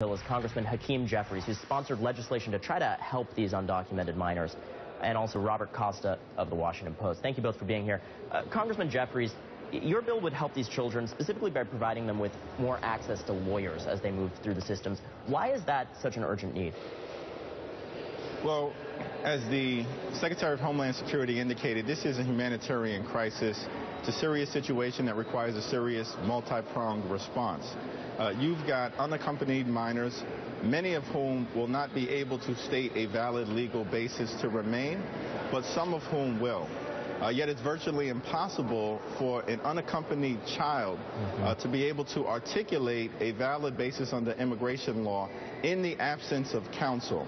Hill is Congressman Hakeem Jeffries, who's sponsored legislation to try to help these undocumented minors, and also Robert Costa of the Washington Post. Thank you both for being here. Congressman Jeffries, your bill would help these children specifically by providing them with more access to lawyers as they move through the systems. Why is that such an urgent need? Well, as the Secretary of Homeland Security indicated, this is a humanitarian crisis. It's a serious situation that requires a serious multi-pronged response. You've got unaccompanied minors, many of whom will not be able to state a valid legal basis to remain, but some of whom will. Yet it's virtually impossible for an unaccompanied child to be able to articulate a valid basis under immigration law in the absence of counsel.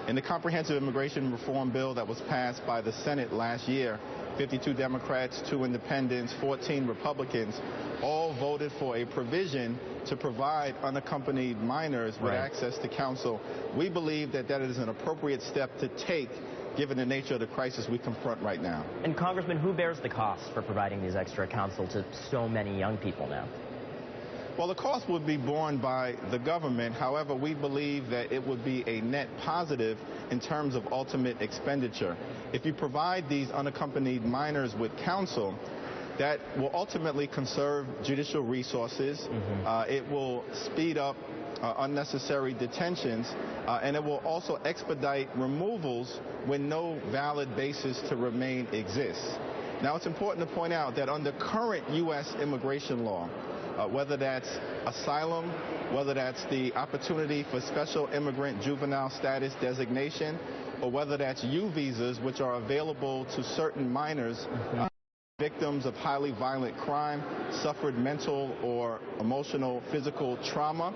In the comprehensive immigration reform bill that was passed by the Senate last year, 52 Democrats, 2 independents, 14 Republicans all voted for a provision to provide unaccompanied minors with access to counsel. We believe that that is an appropriate step to take given the nature of the crisis we confront right now. And Congressman, who bears the cost for providing these extra counsel to so many young people now? Well, the cost would be borne by the government. However, we believe that it would be a net positive in terms of ultimate expenditure. If you provide these unaccompanied minors with counsel, that will ultimately conserve judicial resources. It will speed up unnecessary detentions, and it will also expedite removals when no valid basis to remain exists. Now, it's important to point out that under current U.S. immigration law, whether that's asylum, whether that's the opportunity for special immigrant juvenile status designation, or whether that's U visas, which are available to certain minors, victims of highly violent crime, suffered mental or emotional physical trauma,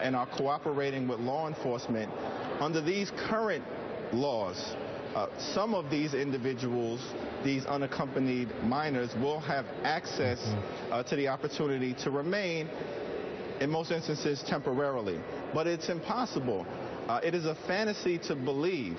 and are cooperating with law enforcement. Under these current laws, some of these individuals, these unaccompanied minors, will have access to the opportunity to remain, in most instances, temporarily. But it's impossible. It is a fantasy to believe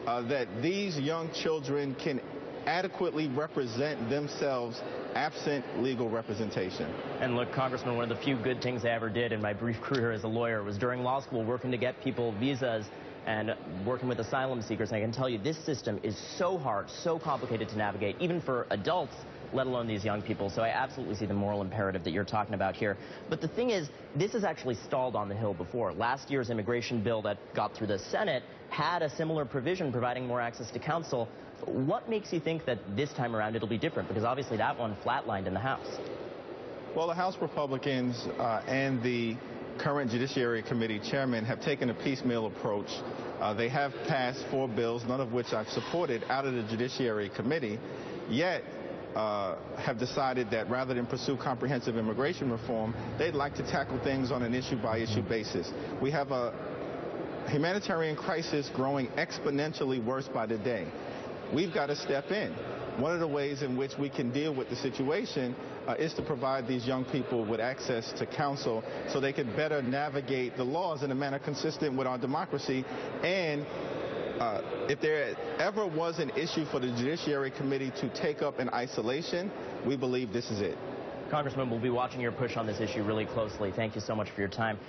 that these young children can adequately represent themselves absent legal representation. And look, Congressman, one of the few good things I ever did in my brief career as a lawyer was during law school working to get people visas and working with asylum seekers. And I can tell you this system is so hard, so complicated to navigate, even for adults, let alone these young people. So I absolutely see the moral imperative that you're talking about here. But the thing is, this has actually stalled on the Hill before. Last year's immigration bill that got through the Senate had a similar provision providing more access to counsel. What makes you think that this time around it'll be different? Because obviously that one flatlined in the House. Well, the House Republicans and the current Judiciary Committee chairman have taken a piecemeal approach. They have passed 4 bills, none of which I've supported, out of the Judiciary Committee, yet have decided that rather than pursue comprehensive immigration reform, they'd like to tackle things on an issue-by-issue basis. We have a humanitarian crisis growing exponentially worse by the day. We've got to step in. One of the ways in which we can deal with the situation is to provide these young people with access to counsel so they can better navigate the laws in a manner consistent with our democracy. And if there ever was an issue for the Judiciary Committee to take up in isolation, we believe this is it. Congressman, we'll be watching your push on this issue really closely. Thank you so much for your time.